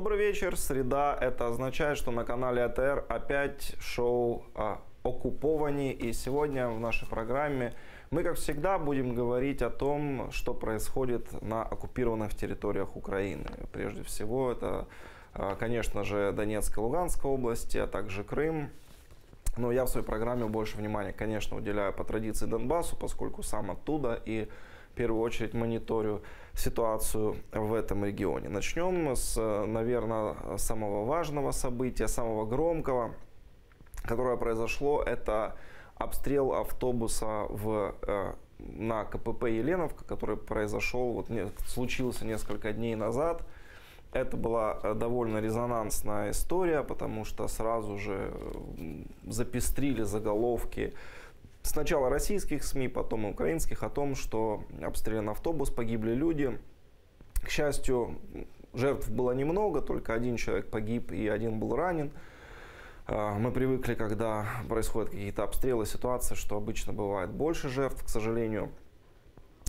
Добрый вечер, среда. Это означает, что на канале АТР опять шоу о оккуповании. И сегодня в нашей программе мы, как всегда, будем говорить о том, что происходит на оккупированных территориях Украины. Прежде всего, это, конечно же, Донецкая и Луганская области, а также Крым. Но я в своей программе больше внимания, конечно, уделяю по традиции Донбассу, поскольку сам оттуда и в первую очередь мониторю ситуацию в этом регионе. Начнем с, наверное, самого важного события, самого громкого, которое произошло. Это обстрел автобуса на КПП Еленовка, который произошел, случился несколько дней назад. Это была довольно резонансная история, потому что сразу же запестрили заголовки сначала российских СМИ, потом и украинских о том, что обстрелян автобус, погибли люди. К счастью, жертв было немного, только один человек погиб и один был ранен. Мы привыкли, когда происходят какие-то обстрелы, ситуации, что обычно бывает больше жертв, к сожалению.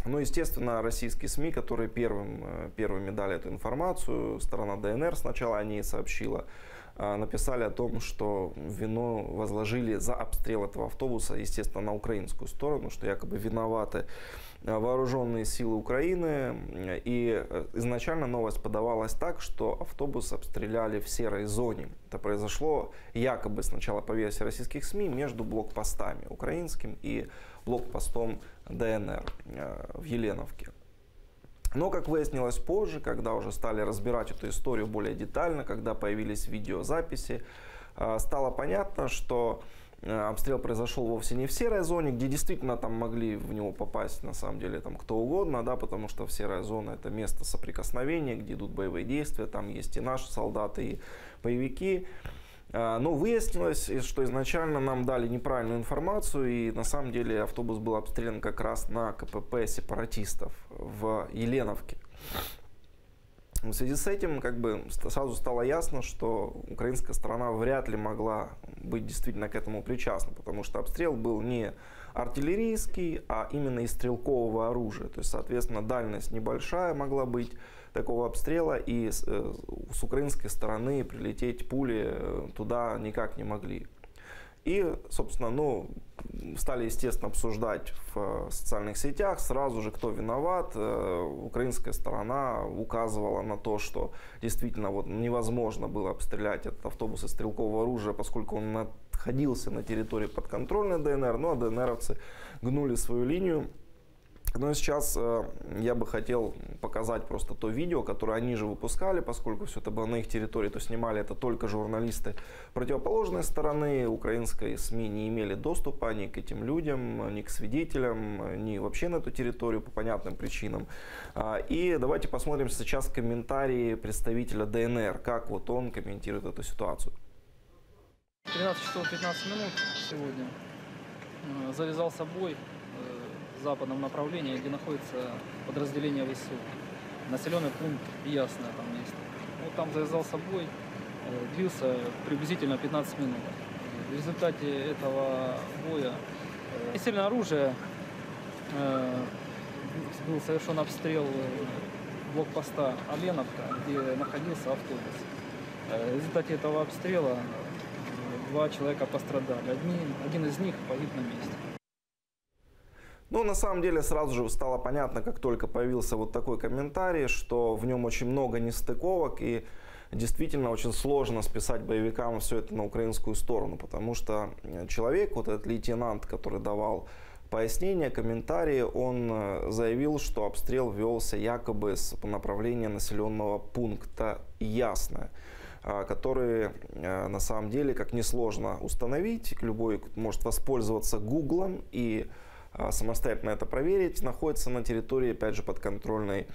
Ну, естественно, российские СМИ, которые первыми дали эту информацию, сторона ДНР сначала о ней сообщила, написали о том, что вину возложили за обстрел этого автобуса, естественно, на украинскую сторону, что якобы виноваты вооруженные силы Украины. И изначально новость подавалась так, что автобус обстреляли в серой зоне. Это произошло якобы сначала по версии российских СМИ между блокпостами украинским и блокпостом ДНР в Еленовке. Но, как выяснилось позже, когда уже стали разбирать эту историю более детально, когда появились видеозаписи, стало понятно, что обстрел произошел вовсе не в серой зоне, где действительно там могли в него попасть на самом деле кто угодно, да, потому что в серая зона — это место соприкосновения, где идут боевые действия, там есть и наши солдаты, и боевики. Но выяснилось, что изначально нам дали неправильную информацию, и на самом деле автобус был обстрелян как раз на КПП сепаратистов в Еленовке. В связи с этим сразу стало ясно, что украинская сторона вряд ли могла быть действительно к этому причастна, потому что обстрел был не артиллерийский, а именно из стрелкового оружия. То есть, соответственно, дальность небольшая могла быть такого обстрела, и с украинской стороны прилететь пули туда никак не могли. И, собственно, стали, естественно, обсуждать в социальных сетях сразу же, кто виноват. Украинская сторона указывала на то, что действительно невозможно было обстрелять этот автобус из стрелкового оружия, поскольку он находился на территории подконтрольной ДНР, а ДНРовцы гнули свою линию. Но сейчас я бы хотел показать просто то видео, которое они же выпускали, поскольку все это было на их территории, то снимали это только журналисты противоположной стороны. Украинские СМИ не имели доступа ни к этим людям, ни к свидетелям, ни вообще на эту территорию по понятным причинам. И давайте посмотрим сейчас комментарии представителя ДНР, как он комментирует эту ситуацию. 13 часов 15 минут сегодня завязался бой в западном направлении, где находится подразделение ВСУ. Населенный пункт Ясное там есть. Там завязался бой, длился приблизительно 15 минут. В результате этого боя из сильного оружия был совершен обстрел блокпоста Оленовка, где находился автобус. В результате этого обстрела 2 человека пострадали. Один из них погиб на месте. На самом деле сразу же стало понятно, как только появился такой комментарий, что в нем очень много нестыковок, и действительно очень сложно списать боевикам все это на украинскую сторону, потому что человек, этот лейтенант, который давал пояснения, комментарии, он заявил, что обстрел велся якобы с направления населенного пункта Ясное, который на самом деле, как несложно установить, любой может воспользоваться Гуглом и самостоятельно это проверить, находится на территории, опять же, подконтрольной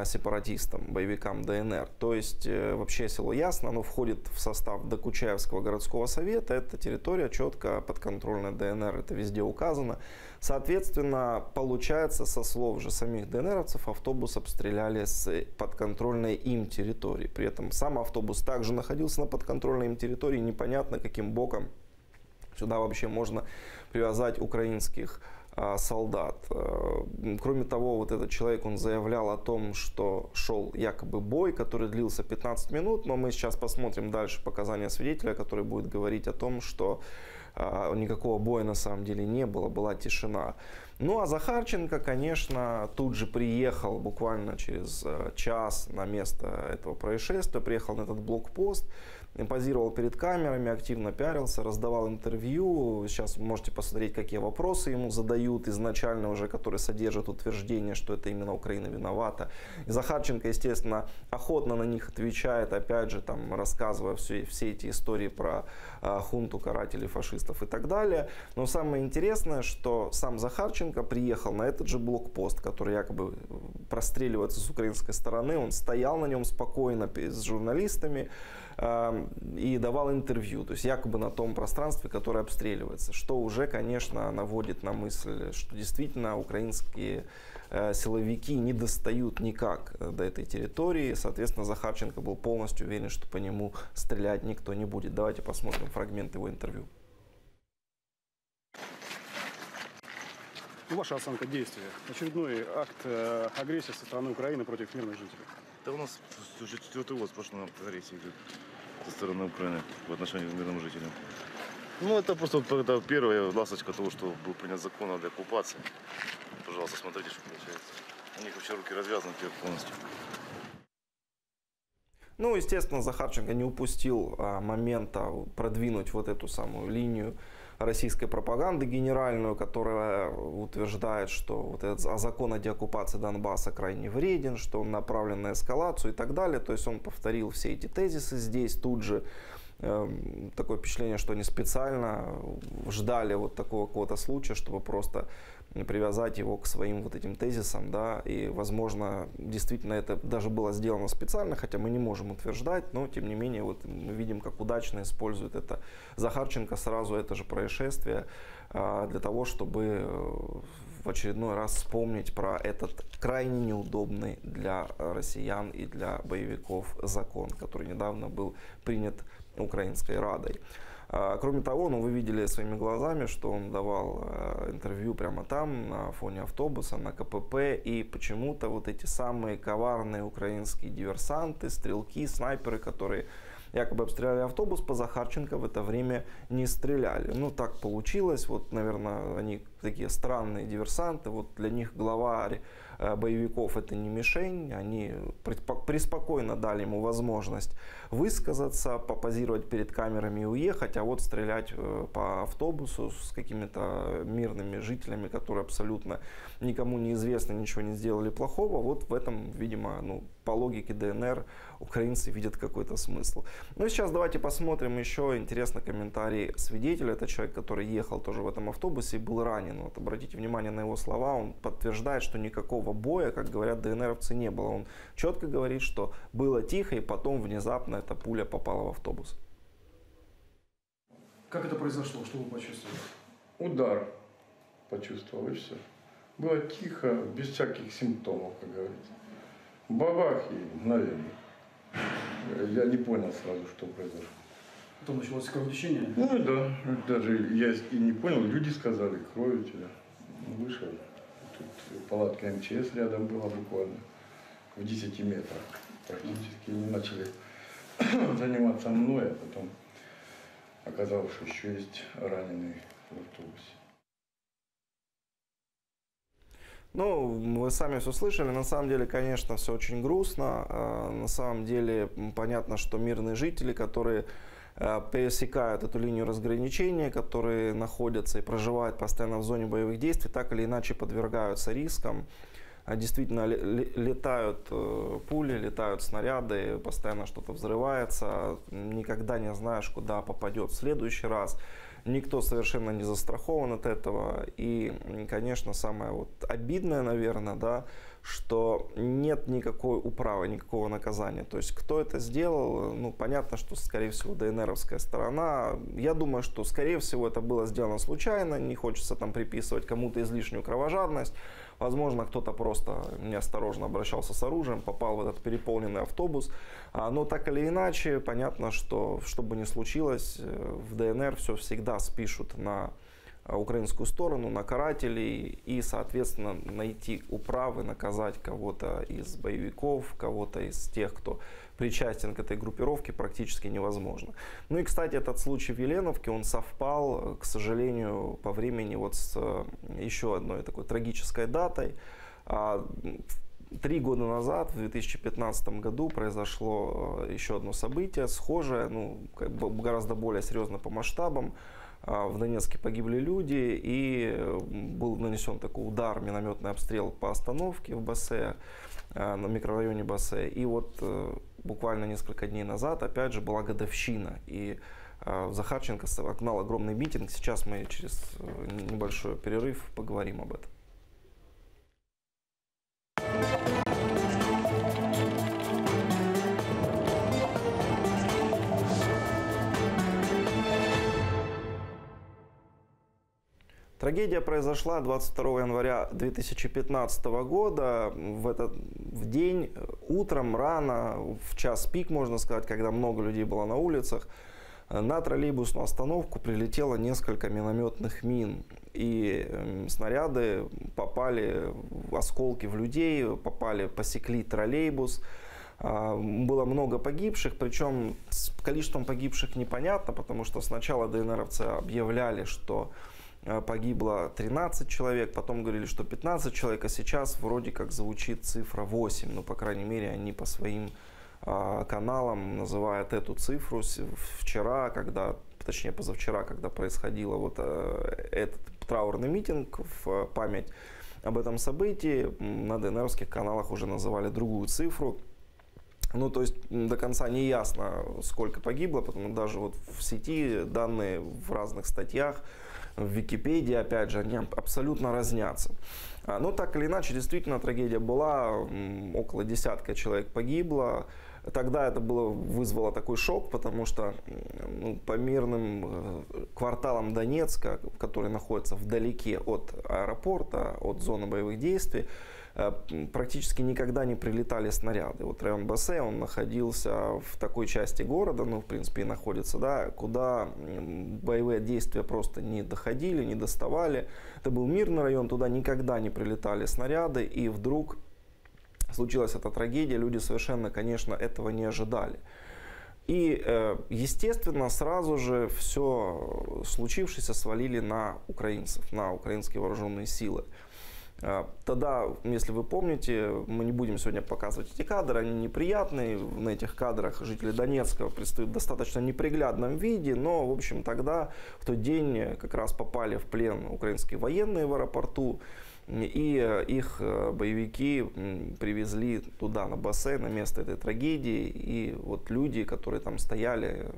сепаратистам, боевикам ДНР. То есть вообще село Ясно, оно входит в состав Докучаевского городского совета. Это территория четко подконтрольная ДНР, это везде указано. Соответственно, получается, со слов же самих ДНРовцев, автобус обстреляли с подконтрольной им территории. При этом сам автобус также находился на подконтрольной им территории. Непонятно, каким боком сюда вообще можно привязать украинских солдат. Кроме того, вот этот человек, он заявлял о том, что шел якобы бой, который длился 15 минут, но мы сейчас посмотрим дальше показания свидетеля, который будет говорить о том, что никакого боя на самом деле не было, была тишина. Ну а Захарченко, конечно, тут же приехал буквально через час на место этого происшествия, приехал на этот блокпост, позировал перед камерами, активно пиарился, раздавал интервью. Сейчас можете посмотреть, какие вопросы ему задают изначально уже, которые содержат утверждение, что это именно Украина виновата. И Захарченко, естественно, охотно на них отвечает, опять же, там, рассказывая все эти истории про хунту, карателей, фашистов и так далее. Но самое интересное, что сам Захарченко приехал на этот же блокпост, который якобы простреливается с украинской стороны. Он стоял на нем спокойно с журналистами и давал интервью, то есть якобы на том пространстве, которое обстреливается, что уже, конечно, наводит на мысль, что действительно украинские силовики не достают никак до этой территории. Соответственно, Захарченко был полностью уверен, что по нему стрелять никто не будет. Давайте посмотрим фрагмент его интервью. Ваша оценка действия. Очередной акт агрессии со стороны Украины против мирных жителей. Да у нас уже 4-й год сплошной агрессии идет со стороны Украины в отношении к мирным жителям. Ну, это просто это первая ласточка того, что был принят закон о деоккупации. Пожалуйста, смотрите, что получается. У них вообще руки развязаны полностью. Ну, естественно, Захарченко не упустил момента продвинуть вот эту самую линию российской пропаганды генеральную, которая утверждает, что вот этот закон о деоккупации Донбасса крайне вреден, что он направлен на эскалацию и так далее. То есть он повторил все эти тезисы здесь тут же. Такое впечатление, что они специально ждали вот такого какого-то случая, чтобы просто привязать его к своим вот этим тезисам, да, и, возможно, действительно это даже было сделано специально, хотя мы не можем утверждать, но, тем не менее, вот мы видим, как удачно использует это Захарченко сразу это же происшествие для того, чтобы в очередной раз вспомнить про этот крайне неудобный для россиян и для боевиков закон, который недавно был принят Украинской Радой. Кроме того, ну, вы видели своими глазами, что он давал интервью прямо там, на фоне автобуса, на КПП, и почему-то вот эти самые коварные украинские диверсанты, стрелки, снайперы, которые якобы обстреляли автобус, по Захарченко в это время не стреляли. Ну, так получилось, вот, наверное, они такие странные диверсанты, вот для них главарь боевиков это не мишень, они преспокойно дали ему возможность высказаться, попозировать перед камерами и уехать, а вот стрелять по автобусу с какими-то мирными жителями, которые абсолютно никому не известно, ничего не сделали плохого, вот в этом, видимо, ну, по логике ДНР украинцы видят какой-то смысл. Ну и сейчас давайте посмотрим еще интересный комментарий свидетеля. Это человек, который ехал тоже в этом автобусе и был ранен. Вот обратите внимание на его слова, он подтверждает, что никакого боя, как говорят ДНРовцы, не было. Он четко говорит, что было тихо, и потом внезапно эта пуля попала в автобус. Как это произошло? Что вы почувствовали? Удар почувствовал, и все. Было тихо, без всяких симптомов, как говорится. Бабах и мгновенно. Я не понял сразу, что произошло. Потом началось кровотечение? Ну да, даже я и не понял, люди сказали, кровь у тебя. Вышел. Тут палатка МЧС рядом была буквально в 10 метрах практически. Они начали заниматься мной, а потом оказалось, что еще есть раненый в автобусе. Ну, вы сами все слышали. На самом деле, конечно, все очень грустно. На самом деле, понятно, что мирные жители, которые пересекают эту линию разграничения, которые находятся и проживают постоянно в зоне боевых действий, так или иначе подвергаются рискам. Действительно, летают пули, летают снаряды, постоянно что-то взрывается. Никогда не знаешь, куда попадет в следующий раз. Никто совершенно не застрахован от этого. И, конечно, самое вот обидное, наверное, да, что нет никакой управы, никакого наказания. То есть, кто это сделал, ну, понятно, что, скорее всего, ДНРовская сторона. Я думаю, что, скорее всего, это было сделано случайно. Не хочется там приписывать кому-то излишнюю кровожадность. Возможно, кто-то просто неосторожно обращался с оружием, попал в этот переполненный автобус. Но так или иначе, понятно, что бы ни случилось, в ДНР все всегда спишут на украинскую сторону, на карателей и, соответственно, найти управы, наказать кого-то из боевиков, кого-то из тех, кто причастен к этой группировке, практически невозможно. Ну и, кстати, этот случай в Еленовке, он совпал, к сожалению, по времени вот с еще одной такой трагической датой. 3 года назад, в 2015 году, произошло еще одно событие, схожее, ну, гораздо более серьезно по масштабам. В Донецке погибли люди, и был нанесен такой удар, минометный обстрел по остановке в Бассе, на микрорайоне Бассе. И вот буквально несколько дней назад, опять же, была годовщина, и Захарченко согнал огромный митинг. Сейчас мы через небольшой перерыв поговорим об этом. Трагедия произошла 22 января 2015 года. В день, утром, рано, в час пик, можно сказать, когда много людей было на улицах, на троллейбусную остановку прилетело несколько минометных мин. И снаряды попали, осколки в людей, посекли троллейбус. Было много погибших, причем с количеством погибших непонятно, потому что сначала ДНРовцы объявляли, что погибло 13 человек, потом говорили, что 15 человек, а сейчас вроде как звучит цифра 8. Ну, по крайней мере, они по своим каналам называют эту цифру. Вчера, точнее позавчера, когда происходил вот этот траурный митинг в память об этом событии, на ДНРовских каналах уже называли другую цифру. Ну, то есть до конца не ясно, сколько погибло, потому что даже вот в сети данные в разных статьях, в Википедии, опять же, они абсолютно разнятся. Но так или иначе, действительно, трагедия была, около десятка человек погибло. Тогда это вызвало такой шок, потому что по мирным кварталам Донецка, которые находятся вдалеке от аэропорта, от зоны боевых действий, практически никогда не прилетали снаряды. Вот район Бассе, он находился в такой части города, ну, в принципе, и находится, да, куда боевые действия просто не доходили, не доставали. Это был мирный район, туда никогда не прилетали снаряды, и вдруг случилась эта трагедия, люди совершенно, конечно, этого не ожидали. И, естественно, сразу же все случившееся свалили на украинцев, на украинские вооруженные силы. Тогда, если вы помните, мы не будем сегодня показывать эти кадры, они неприятные. На этих кадрах жители Донецка предстают в достаточно неприглядном виде, но, в общем, тогда, в тот день, как раз попали в плен украинские военные в аэропорту, и их боевики привезли туда, на Бассе, на место этой трагедии. И вот люди, которые там стояли,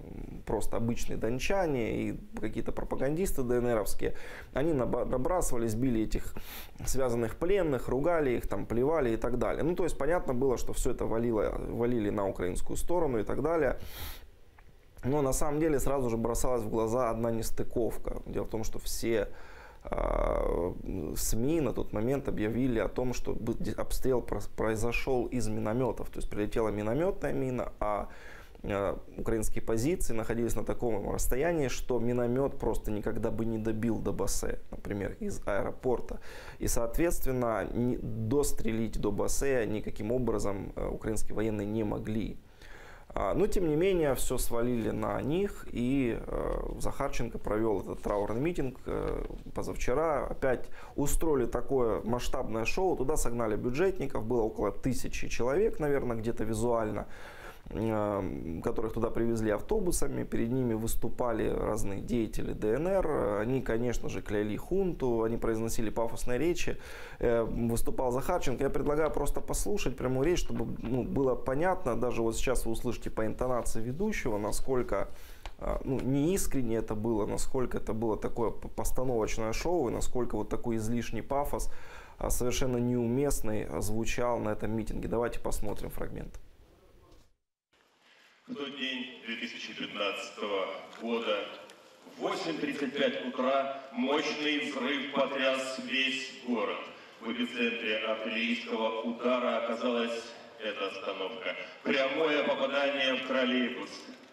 просто обычные дончане и какие-то пропагандисты ДНРовские, они набрасывались, били этих связанных пленных, ругали их, там, плевали и так далее. Ну, то есть понятно было, что все это валили на украинскую сторону и так далее. Но на самом деле сразу же бросалась в глаза одна нестыковка. Дело в том, что все СМИ на тот момент объявили о том, что обстрел произошел из минометов. То есть прилетела минометная мина, а украинские позиции находились на таком расстоянии, что миномет просто никогда бы не добил до Бассе, например, из аэропорта. И, соответственно, дострелить до Бассе никаким образом украинские военные не могли. Но, тем не менее, все свалили на них, и Захарченко провел этот траурный митинг позавчера. Опять устроили такое масштабное шоу, туда согнали бюджетников, было около 1000 человек, наверное, где-то визуально, которых туда привезли автобусами. Перед ними выступали разные деятели ДНР. Они, конечно же, кляли хунту, они произносили пафосные речи. Выступал Захарченко. Я предлагаю просто послушать прямую речь, чтобы было понятно, даже вот сейчас вы услышите по интонации ведущего, насколько неискренне это было, насколько это было такое постановочное шоу, и насколько вот такой излишний пафос, совершенно неуместный, звучал на этом митинге. Давайте посмотрим фрагмент. В тот день 2015 года в 8:35 утра мощный взрыв потряс весь город. В эпицентре артиллерийского удара оказалась эта остановка. Прямое попадание в троллейбус.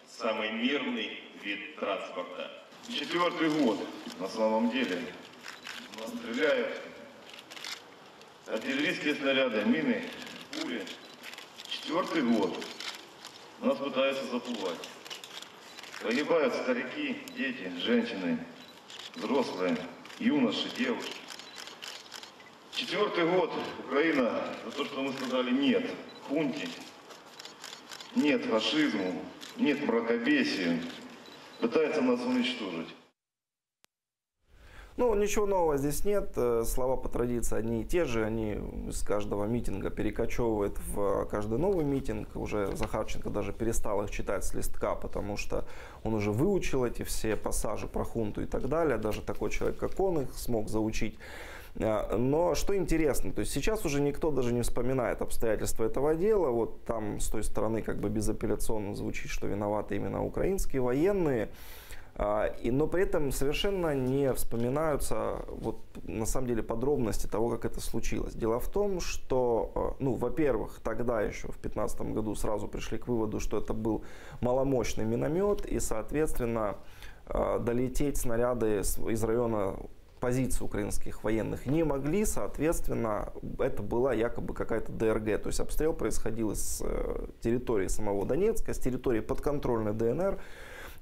Самый мирный вид транспорта. 4-й год на самом деле нас стреляют артиллерийские снаряды, мины, пули. 4-й год нас пытаются запугать. Погибают старики, дети, женщины, взрослые, юноши, девушки. 4-й год Украина за то, что мы сказали нет хунте, нет фашизму, нет мракобесию, пытается нас уничтожить. Ну, ничего нового здесь нет. Слова по традиции одни и те же. Они с каждого митинга перекочевывают в каждый новый митинг. Уже Захарченко даже перестал их читать с листка, потому что он уже выучил эти все пассажи про хунту и так далее. Даже такой человек, как он, их смог заучить. Но что интересно, то есть сейчас уже никто даже не вспоминает обстоятельства этого дела. Вот там с той стороны как бы безапелляционно звучит, что виноваты именно украинские военные. Но при этом совершенно не вспоминаются вот, на самом деле подробности того, как это случилось. Дело в том, что, ну, во-первых, тогда еще в 2015 году сразу пришли к выводу, что это был маломощный миномет, и, соответственно, долететь снаряды из района позиций украинских военных не могли, соответственно, это была якобы какая-то ДРГ, то есть обстрел происходил с территории самого Донецка, с территории подконтрольной ДНР.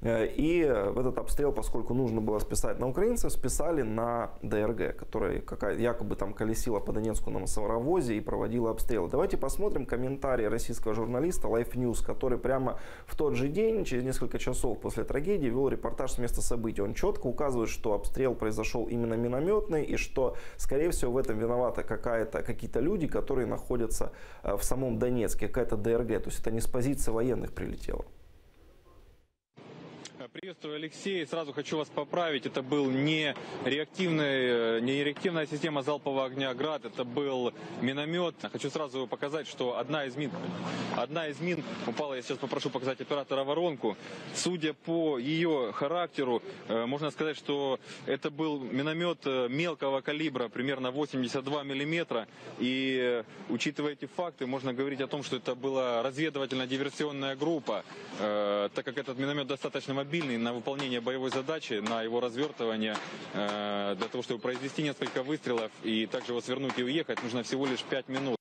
И этот обстрел, поскольку нужно было списать на украинцев, списали на ДРГ, которая якобы там колесила по Донецку на массоворовозе и проводила обстрелы. Давайте посмотрим комментарий российского журналиста Life News, который прямо в тот же день, через несколько часов после трагедии, вел репортаж с места событий. Он четко указывает, что обстрел произошел именно минометный и что, скорее всего, в этом виноваты какие-то люди, которые находятся в самом Донецке, какая-то ДРГ. То есть это не с позиции военных прилетело. Приветствую, Алексей. Сразу хочу вас поправить. Это был не реактивная система залпового огня «Град», это был миномет. Хочу сразу показать, что одна из мин упала. Я сейчас попрошу показать оператора воронку. Судя по ее характеру, можно сказать, что это был миномет мелкого калибра, примерно 82 миллиметра. И учитывая эти факты, можно говорить о том, что это была разведывательно-диверсионная группа, так как этот миномет достаточно мобильный на выполнение боевой задачи, на его развертывание, для того, чтобы произвести несколько выстрелов и также его свернуть и уехать, нужно всего лишь 5 минут.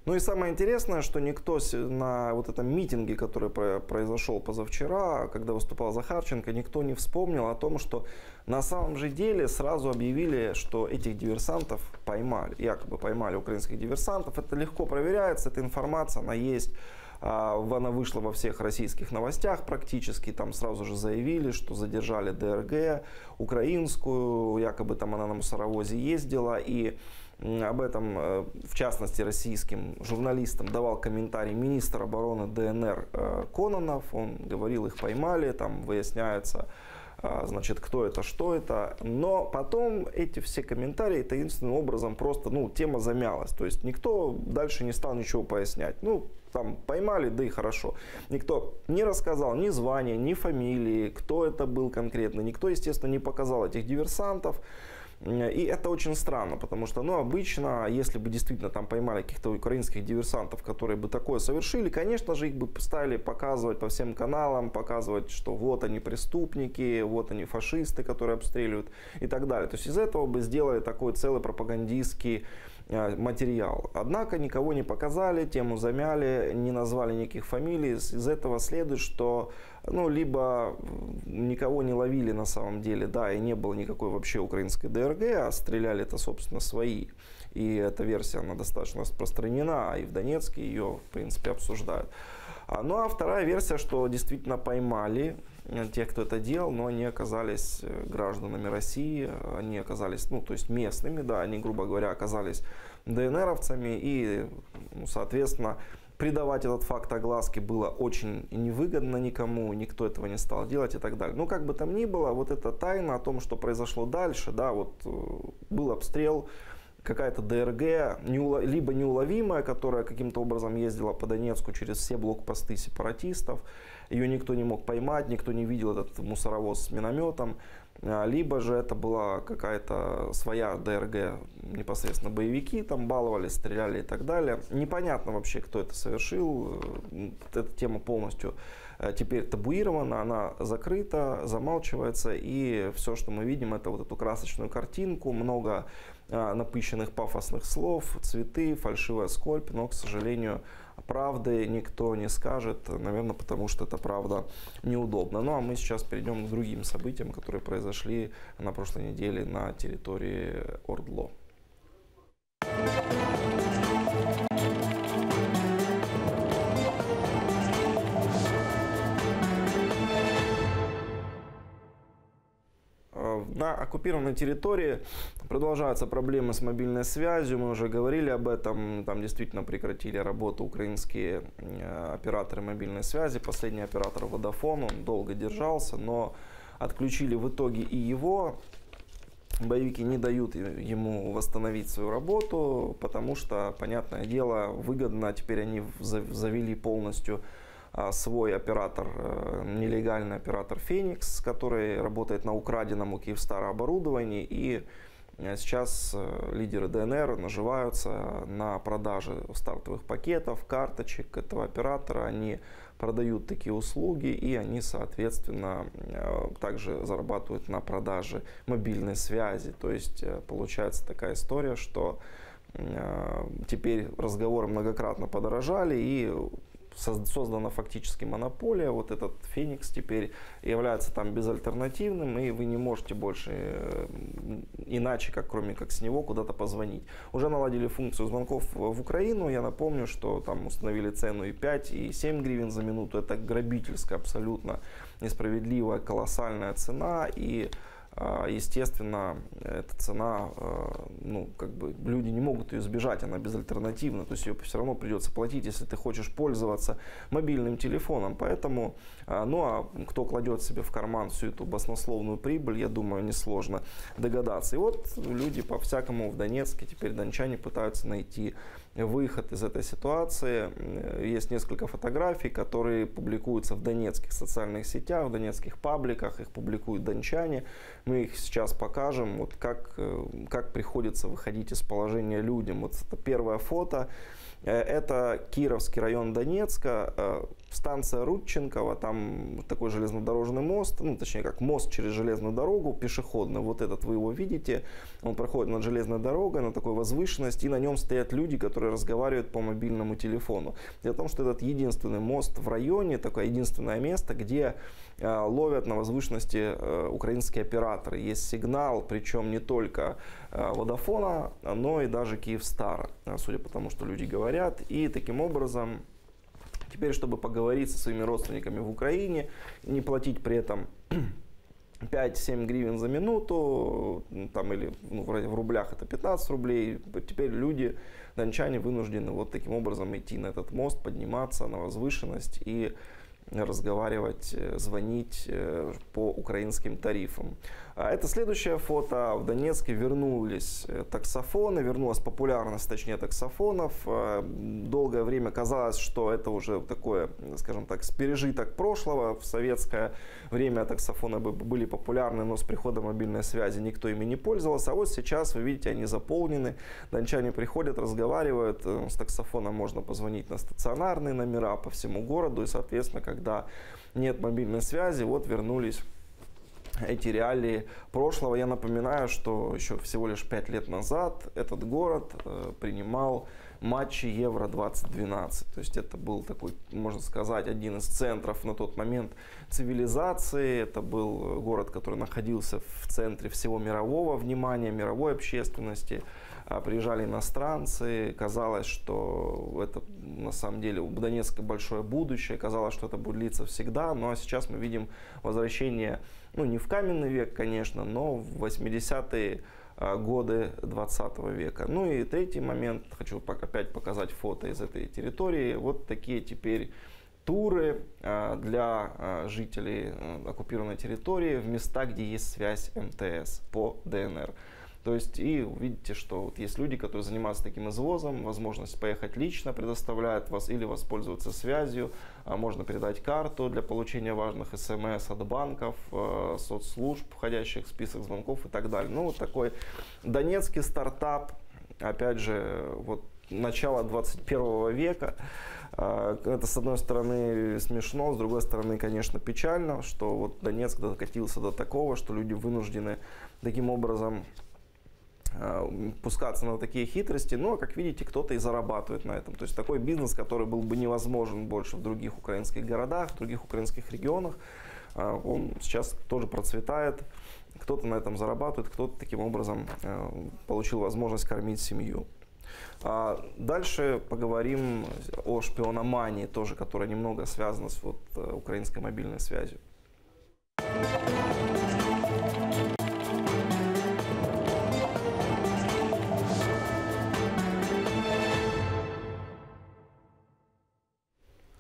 Ну и самое интересное, что никто на вот этом митинге, который произошел позавчера, когда выступал Захарченко, никто не вспомнил о том, что на самом же деле сразу объявили, что этих диверсантов поймали, якобы поймали украинских диверсантов. Это легко проверяется, эта информация, она есть. Она вышла во всех российских новостях практически, там сразу же заявили, что задержали ДРГ украинскую, якобы там она на мусоровозе ездила, и об этом, в частности, российским журналистам давал комментарий министр обороны ДНР Кононов, он говорил, их поймали, там выясняется, значит, кто это, что это. Но потом эти все комментарии таинственным образом просто, тема замялась. То есть никто дальше не стал ничего пояснять. Там поймали, да и хорошо. Никто не рассказал ни звания, ни фамилии, кто это был конкретно. Никто, естественно, не показал этих диверсантов. И это очень странно, потому что, обычно, если бы действительно там поймали каких-то украинских диверсантов, которые бы такое совершили, конечно же, их бы стали показывать по всем каналам, показывать, что вот они преступники, вот они фашисты, которые обстреливают и так далее. То есть из этого бы сделали такой целый пропагандистский материал. Однако никого не показали, тему замяли, не назвали никаких фамилий. Из этого следует, что либо никого не ловили на самом деле, да, и не было никакой вообще украинской ДРГ, а стреляли это, собственно, свои. И эта версия, она достаточно распространена, и в Донецке ее, в принципе, обсуждают. Ну а вторая версия, что действительно поймали тех, кто это делал, но они оказались гражданами России, они оказались, то есть местными, да, они, грубо говоря, оказались ДНРовцами, и, соответственно, придавать этот факт огласке было очень невыгодно никому, никто этого не стал делать и так далее. Как бы там ни было, вот эта тайна о том, что произошло дальше, да, вот был обстрел, какая-то ДРГ, либо неуловимая, которая каким-то образом ездила по Донецку через все блокпосты сепаратистов, ее никто не мог поймать, никто не видел этот мусоровоз с минометом, либо же это была какая-то своя ДРГ, непосредственно боевики там баловали, стреляли и так далее. Непонятно вообще, кто это совершил, эта тема полностью теперь табуирована, она закрыта, замалчивается, и все, что мы видим, это вот эту красочную картинку, много напыщенных пафосных слов, цветы, фальшивая скорбь, но, к сожалению, правды никто не скажет, наверное, потому что эта правда неудобна. Ну а мы сейчас перейдем к другим событиям, которые произошли на прошлой неделе на территории Ордло. На оккупированной территории продолжаются проблемы с мобильной связью. Мы уже говорили об этом. Там действительно прекратили работу украинские операторы мобильной связи. Последний оператор Vodafone, он долго держался, но отключили в итоге и его. Боевики не дают ему восстановить свою работу, потому что, понятное дело, выгодно. Теперь они завели полностью свой оператор, нелегальный оператор Феникс, который работает на украденном у Киевстара оборудовании. И сейчас лидеры ДНР наживаются на продаже стартовых пакетов, карточек этого оператора. Они продают такие услуги, и они, соответственно, также зарабатывают на продаже мобильной связи. То есть получается такая история, что теперь разговоры многократно подорожали, и создана фактически монополия. Вот этот Феникс теперь является там безальтернативным, и вы не можете больше иначе, кроме как с него, куда-то позвонить. Уже наладили функцию звонков в Украину. Я напомню, что там установили цену и 5, и 7 гривен за минуту. Это грабительская, абсолютно несправедливая, колоссальная цена. И естественно, эта цена, ну, как бы люди не могут ее избежать, она безальтернативна, то есть ее все равно придется платить, если ты хочешь пользоваться мобильным телефоном. Поэтому, ну а кто кладет себе в карман всю эту баснословную прибыль, я думаю, несложно догадаться. И вот люди по-всякому в Донецке, теперь дончане пытаются найти выход из этой ситуации. Есть несколько фотографий, которые публикуются в донецких социальных сетях, в донецких пабликах, их публикуют дончане. Мы их сейчас покажем, вот как приходится выходить из положения людям. Вот это первое фото. Это Кировский район Донецка, станция Рудченкова, там такой железнодорожный мост, ну точнее как мост через железную дорогу, пешеходный. Вот этот вы его видите, он проходит над железной дорогой на такой возвышенности, и на нем стоят люди, которые разговаривают по мобильному телефону. Дело в том, что этот единственный мост в районе, такое единственное место, где ловят на возвышенности украинские операторы. Есть сигнал, причем не только Vodafone, но и даже Киевстара, судя по тому, что люди говорят. И таким образом, теперь, чтобы поговорить со своими родственниками в Украине, не платить при этом 5-7 гривен за минуту, там, или в рублях это 15 рублей, теперь люди, дончане, вынуждены вот таким образом идти на этот мост, подниматься на возвышенность и разговаривать, звонить по украинским тарифам. Это следующее фото. В Донецке вернулись таксофоны, вернулась популярность, точнее, таксофонов. Долгое время казалось, что это уже такое, скажем так, пережиток прошлого. В советское время таксофоны были популярны, но с приходом мобильной связи никто ими не пользовался. А вот сейчас, вы видите, они заполнены. Дончане приходят, разговаривают. С таксофона можно позвонить на стационарные номера по всему городу. И, соответственно, когда нет мобильной связи, вот вернулись эти реалии прошлого. Я напоминаю, что еще всего лишь 5 лет назад этот город принимал матчи Евро-2012. То есть это был такой, можно сказать, один из центров на тот момент цивилизации. Это был город, который находился в центре всего мирового внимания, мировой общественности. Приезжали иностранцы, казалось, что это на самом деле у Донецка большое будущее, казалось, что это будет длиться всегда, ну а сейчас мы видим возвращение, ну не в каменный век, конечно, но в 80-е годы 20 века. Ну и третий момент, хочу опять показать фото из этой территории, вот такие теперь туры для жителей оккупированной территории в места, где есть связь МТС по ДНР. То есть, и видите, что вот есть люди, которые занимаются таким извозом, возможность поехать лично предоставляют вас или воспользоваться связью, можно передать карту для получения важных СМС от банков, соцслужб, входящих в список звонков и так далее. Ну, вот такой донецкий стартап, опять же, вот начала 21 века. Это, с одной стороны, смешно, с другой стороны, конечно, печально, что вот Донецк докатился до такого, что люди вынуждены таким образом пускаться на такие хитрости, но, как видите, кто-то и зарабатывает на этом. То есть такой бизнес, который был бы невозможен больше в других украинских городах, в других украинских регионах, он сейчас тоже процветает. Кто-то на этом зарабатывает, кто-то таким образом получил возможность кормить семью. Дальше поговорим о шпиономании, тоже, которая немного связана с украинской мобильной связью.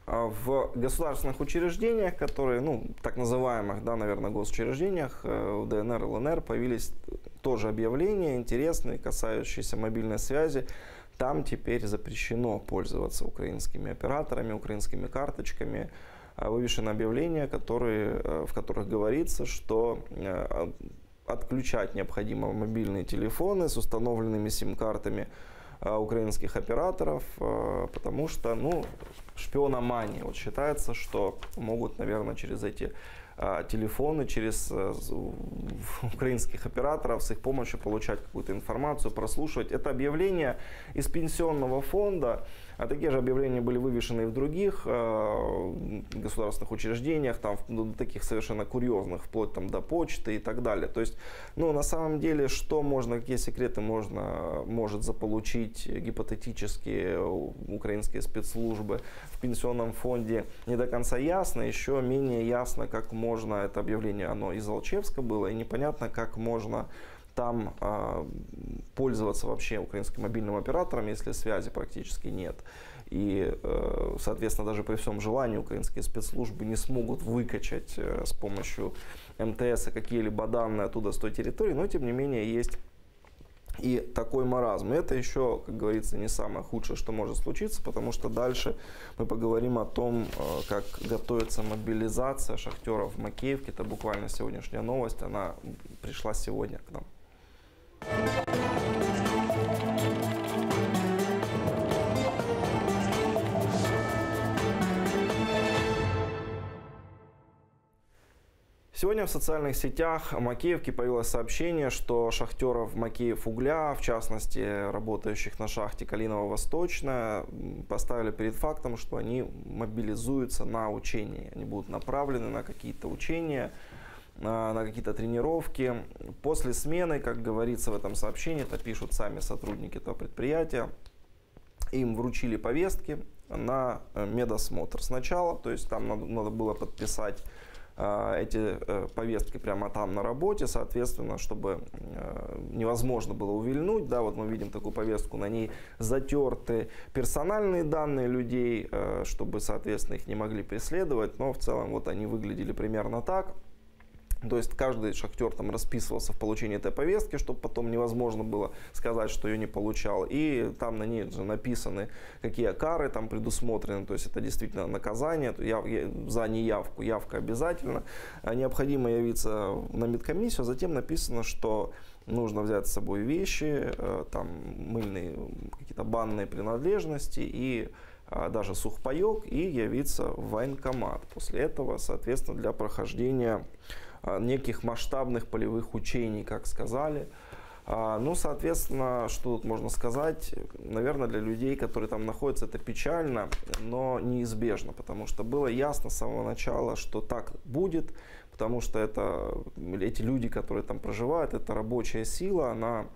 В государственных учреждениях, которые, так называемых, наверное, госучреждениях, в ДНР и ЛНР появились тоже объявления интересные, касающиеся мобильной связи. Там теперь запрещено пользоваться украинскими операторами, украинскими карточками. Вывешено объявления, в которых говорится, что отключать необходимо мобильные телефоны с установленными сим-картами украинских операторов, потому что, шпиономания. Вот считается, что могут, наверное, через эти телефоны, через украинских операторов с их помощью получать какую-то информацию, прослушивать. Это объявление из пенсионного фонда. А такие же объявления были вывешены и в других государственных учреждениях, там, таких совершенно курьезных, вплоть до почты и так далее. То есть, на самом деле, какие секреты может заполучить гипотетически украинские спецслужбы в пенсионном фонде, не до конца ясно. Еще менее ясно, как можно, это объявление, оно из Алчевска было, и непонятно, как можно там пользоваться вообще украинским мобильным оператором, если связи практически нет. И, соответственно, даже при всем желании украинские спецслужбы не смогут выкачать с помощью МТС какие-либо данные оттуда с той территории, но тем не менее есть и такой маразм. И это еще, как говорится, не самое худшее, что может случиться, потому что дальше мы поговорим о том, как готовится мобилизация шахтеров в Макеевке. Это буквально сегодняшняя новость, она пришла сегодня к нам. Сегодня в социальных сетях Макеевки появилось сообщение, что шахтеров Макеевугля, в частности работающих на шахте Калиново-Восточная, поставили перед фактом, что они мобилизуются на учения. Они будут направлены на какие-то учения, на какие-то тренировки. После смены, как говорится в этом сообщении, это пишут сами сотрудники этого предприятия, им вручили повестки на медосмотр сначала, то есть там надо было подписать эти повестки прямо там на работе, соответственно, чтобы невозможно было увильнуть. Да, вот мы видим такую повестку, на ней затерты персональные данные людей, чтобы, соответственно, их не могли преследовать, но в целом вот они выглядели примерно так. То есть каждый шахтер там расписывался в получении этой повестки, чтобы потом невозможно было сказать, что ее не получал. И там на ней же написаны, какие кары там предусмотрены. То есть это действительно наказание за неявку. Явка обязательно. Необходимо явиться на медкомиссию. Затем написано, что нужно взять с собой вещи, там мыльные, какие-то банные принадлежности и даже сухпайок, и явиться в военкомат. После этого, соответственно, для прохождения неких масштабных полевых учений, как сказали. Соответственно, что тут можно сказать? Наверное, для людей, которые там находятся, это печально, но неизбежно, потому что было ясно с самого начала, что так будет, потому что эти люди, которые там проживают, это рабочая сила, она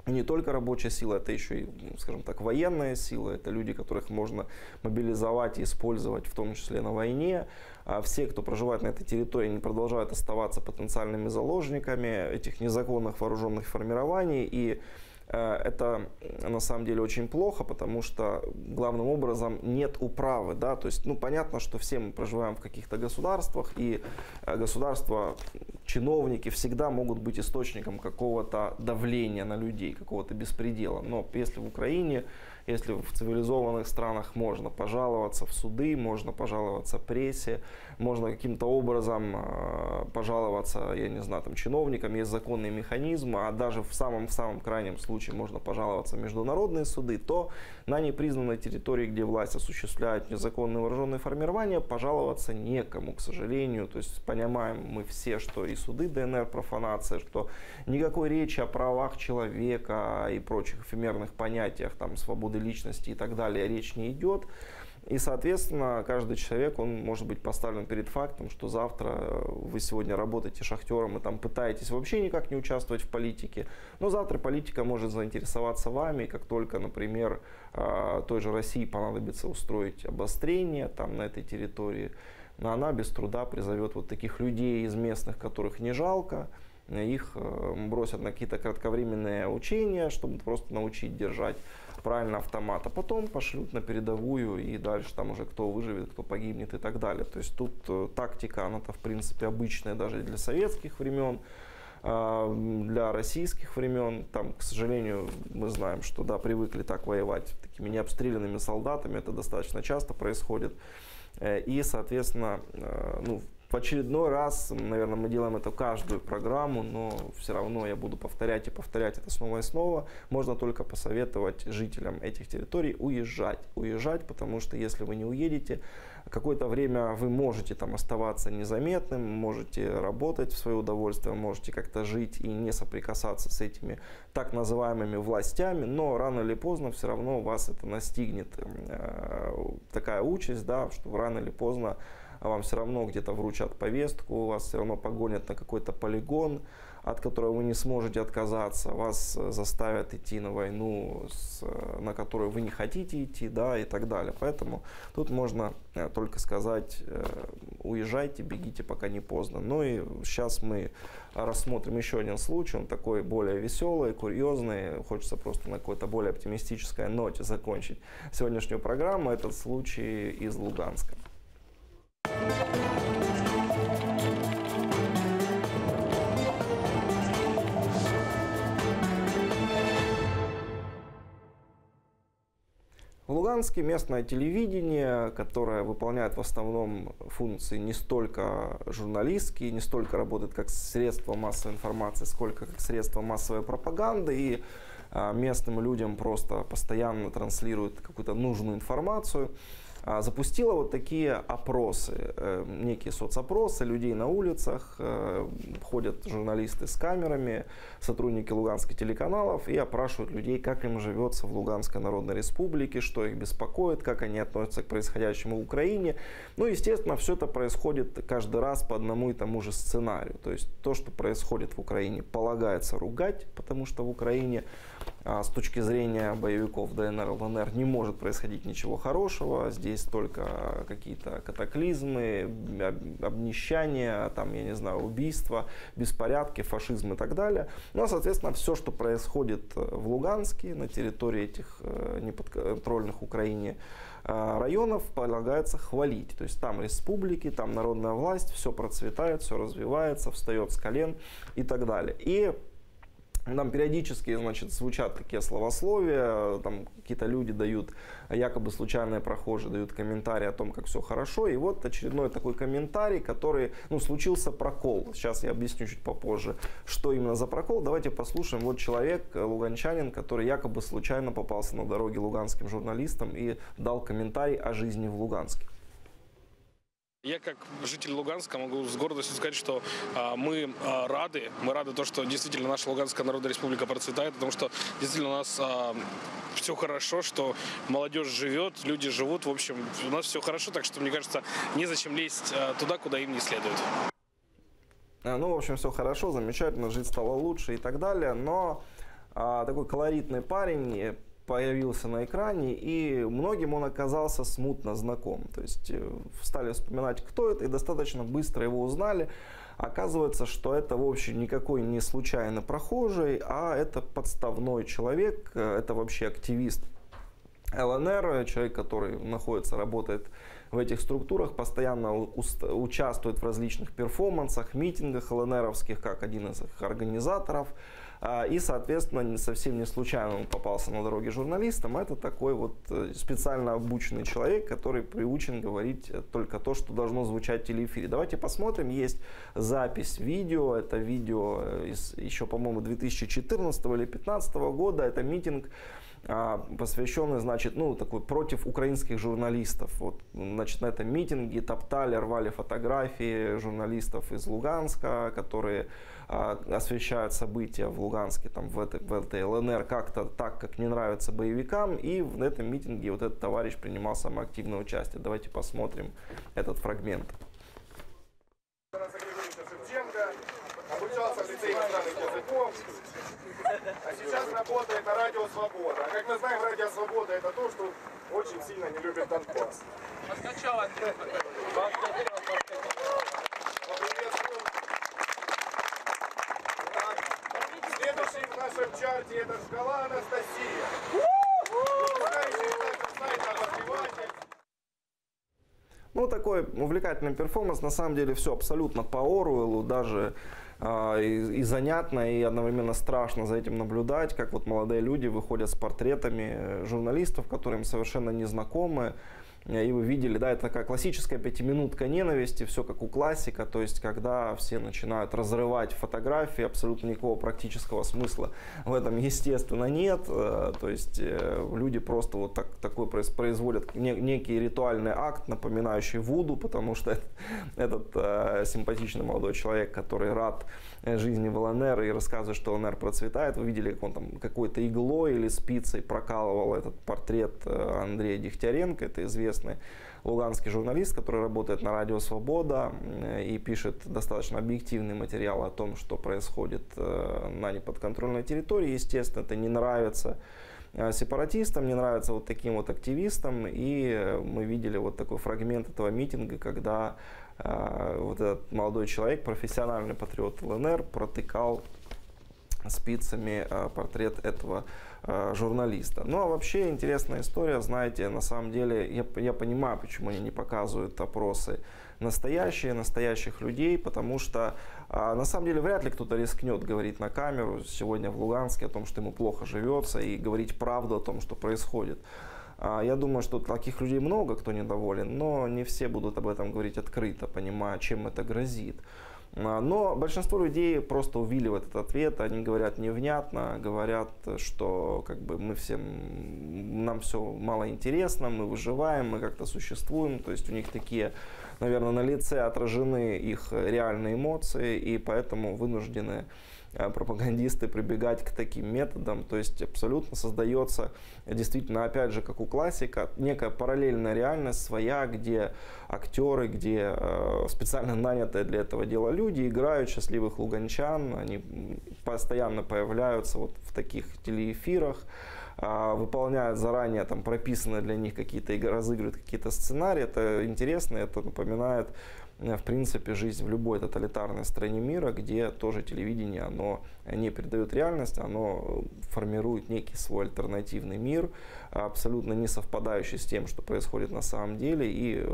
не только рабочая сила, это еще и, скажем так, военная сила. Это люди, которых можно мобилизовать и использовать, в том числе на войне. А все, кто проживает на этой территории, они продолжают оставаться потенциальными заложниками этих незаконных вооруженных формирований. И это на самом деле очень плохо, потому что главным образом нет управы. Да? То есть, понятно, что все мы проживаем в каких-то государствах, и государства, чиновники всегда могут быть источником какого-то давления на людей, какого-то беспредела. Но если в Украине, если в цивилизованных странах можно пожаловаться в суды, можно пожаловаться прессе, можно каким-то образом пожаловаться, я не знаю, там, чиновникам, есть законные механизмы, а даже в самом крайнем случае случае можно пожаловаться в международные суды, то на непризнанной территории, где власть осуществляет незаконные вооруженные формирования, пожаловаться некому, к сожалению. То есть понимаем мы все, что и суды ДНР профанация, что никакой речи о правах человека и прочих эфемерных понятиях, там, свободы личности и так далее, речь не идет. И, соответственно, каждый человек, он может быть поставлен перед фактом, что завтра вы сегодня работаете шахтером и там пытаетесь вообще никак не участвовать в политике, но завтра политика может заинтересоваться вами, как только, например, той же России понадобится устроить обострение там на этой территории, но она без труда призовет вот таких людей из местных, которых не жалко, их бросят на какие-то кратковременные учения, чтобы просто научить держать правильно автомат, а потом пошлют на передовую, и дальше там уже кто выживет, кто погибнет и так далее. То есть тут тактика, она-то в принципе обычная даже для советских времен, для российских времен. Там, к сожалению, мы знаем, что да, привыкли так воевать такими необстрелянными солдатами, это достаточно часто происходит. И, соответственно, ну, в очередной раз, наверное, мы делаем это каждую программу, но все равно я буду повторять и повторять это снова и снова. Можно только посоветовать жителям этих территорий уезжать. Уезжать, потому что если вы не уедете, какое-то время вы можете там оставаться незаметным, можете работать в свое удовольствие, можете как-то жить и не соприкасаться с этими так называемыми властями, но рано или поздно все равно вас это настигнет. Такая участь, да, что рано или поздно вам все равно где-то вручат повестку, вас все равно погонят на какой-то полигон, от которого вы не сможете отказаться, вас заставят идти на войну, на которую вы не хотите идти, да, и так далее. Поэтому тут можно только сказать, уезжайте, бегите, пока не поздно. Ну и сейчас мы рассмотрим еще один случай, он такой более веселый, курьезный, хочется просто на какой-то более оптимистической ноте закончить сегодняшнюю программу. Этот случай из Луганска. В Луганске местное телевидение, которое выполняет в основном функции не столько журналистские, не столько работает как средство массовой информации, сколько как средство массовой пропаганды, и местным людям просто постоянно транслирует какую-то нужную информацию, запустила вот такие опросы, некие соцопросы людей на улицах, ходят журналисты с камерами, сотрудники луганских телеканалов и опрашивают людей, как им живется в Луганской Народной Республике, что их беспокоит, как они относятся к происходящему в Украине. Ну, естественно, все это происходит каждый раз по одному и тому же сценарию. То есть то, что происходит в Украине, полагается ругать, потому что в Украине с точки зрения боевиков ДНР, ЛНР не может происходить ничего хорошего. Здесь только какие-то катаклизмы, обнищания, там, я не знаю, убийства, беспорядки, фашизм и так далее. Ну, а, соответственно, все, что происходит в Луганске, на территории этих неподконтрольных Украине районов, полагается хвалить. То есть там республики, там народная власть, все процветает, все развивается, встает с колен и так далее. И там периодически, значит, звучат такие словословия, там какие-то люди дают, якобы случайные прохожие дают комментарии о том, как все хорошо. И вот очередной такой комментарий, который, ну, случился прокол. Сейчас я объясню чуть попозже, что именно за прокол. Давайте послушаем. Вот человек, луганчанин, который якобы случайно попался на дороге луганским журналистам и дал комментарий о жизни в Луганске. Я как житель Луганска могу с гордостью сказать, что мы рады то, что действительно наша Луганская Народная Республика процветает, потому что действительно у нас все хорошо, что молодежь живет, люди живут, в общем, у нас все хорошо, так что, мне кажется, незачем лезть туда, куда им не следует. Ну, в общем, все хорошо, замечательно, жить стало лучше и так далее, но такой колоритный парень появился на экране, и многим он оказался смутно знаком. То есть стали вспоминать, кто это, и достаточно быстро его узнали. Оказывается, что это вовсе никакой не случайный прохожий, а это подставной человек, это вообще активист ЛНР, человек, который работает в этих структурах, постоянно участвует в различных перформансах, митингах ЛНРовских, как один из их организаторов. И, соответственно, совсем не случайно он попался на дороге журналистам. Это такой вот специально обученный человек, который приучен говорить только то, что должно звучать в телеэфире. Давайте посмотрим. Есть запись видео. Это видео из еще, по-моему, 2014 или 2015 года. Это митинг, посвященный, значит, ну, такой против украинских журналистов. Вот, значит, на этом митинге топтали, рвали фотографии журналистов из Луганска, которые освещают события в Луганске, там, в этой ЛНР как-то так, как не нравится боевикам. И в этом митинге вот этот товарищ принимал самое активное участие. Давайте посмотрим этот фрагмент. Обучался в лицее иностранных языков, а сейчас работает на Радио Свобода. А как мы знаем, Радио Свобода — это то, что очень сильно не любит Донбасс. Следующий в нашем чарте — это Шкала Анастасия. Ну, такой увлекательный перформанс. На самом деле все абсолютно по Оруэллу, даже и занятно, и одновременно страшно за этим наблюдать, как вот молодые люди выходят с портретами журналистов, которые им совершенно не знакомы. И вы видели, да, это такая классическая пятиминутка ненависти, все как у классика, то есть когда все начинают разрывать фотографии, абсолютно никакого практического смысла в этом, естественно, нет. То есть люди просто вот такой производят некий ритуальный акт, напоминающий вуду, потому что этот симпатичный молодой человек, который рад жизни в ЛНР и рассказывает, что ЛНР процветает, вы видели, как он там какой-то иглой или спицей прокалывал этот портрет Андрея Дегтяренко, это известный луганский журналист, который работает на Радио Свобода и пишет достаточно объективный материал о том, что происходит на неподконтрольной территории. Естественно, это не нравится сепаратистам, не нравится вот таким вот активистам. И мы видели вот такой фрагмент этого митинга, когда вот этот молодой человек, профессиональный патриот ЛНР, протыкал спицами портрет этого журналиста. Ну а вообще интересная история, знаете, на самом деле я понимаю, почему они не показывают опросы настоящих людей, потому что на самом деле вряд ли кто-то рискнет говорить на камеру сегодня в Луганске о том, что ему плохо живется, и говорить правду о том, что происходит. Я думаю, что таких людей много, кто недоволен, но не все будут об этом говорить открыто, понимая, чем это грозит. Но большинство людей просто увиливают этот ответ, они говорят невнятно, говорят, что как бы нам все мало интересно, мы выживаем, мы как-то существуем, то есть у них такие, наверное, на лице отражены их реальные эмоции, и поэтому вынуждены пропагандисты прибегать к таким методам, то есть абсолютно создается действительно, опять же, как у классика, некая параллельная реальность своя, где актеры, где специально нанятые для этого дела люди играют счастливых луганчан, они постоянно появляются вот в таких телеэфирах, выполняют заранее там прописанные для них какие-то игры, разыгрывают какие-то сценарии. Это интересно, это напоминает в принципе жизнь в любой тоталитарной стране мира, где тоже телевидение, оно не передает реальность, оно формирует некий свой альтернативный мир, абсолютно не совпадающий с тем, что происходит на самом деле, и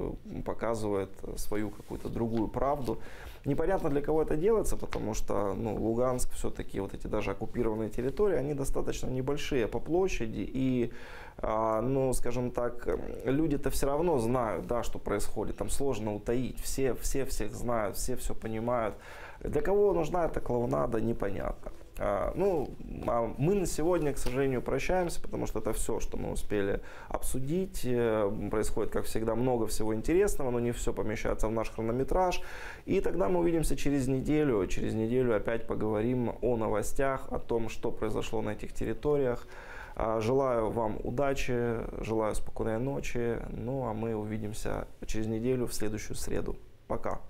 показывает свою какую-то другую правду. Непонятно, для кого это делается, потому что Луганск, все-таки вот эти даже оккупированные территории, они достаточно небольшие по площади, и скажем так, люди-то все равно знают, да, что происходит, там сложно утаить, все всех знают, все понимают. Для кого нужна эта клоунада, непонятно. Мы на сегодня, к сожалению, прощаемся, потому что это все, что мы успели обсудить. Происходит, как всегда, много всего интересного, но не все помещается в наш хронометраж. И тогда мы увидимся через неделю. Через неделю опять поговорим о новостях, о том, что произошло на этих территориях. Желаю вам удачи, желаю спокойной ночи. Ну а мы увидимся через неделю в следующую среду. Пока.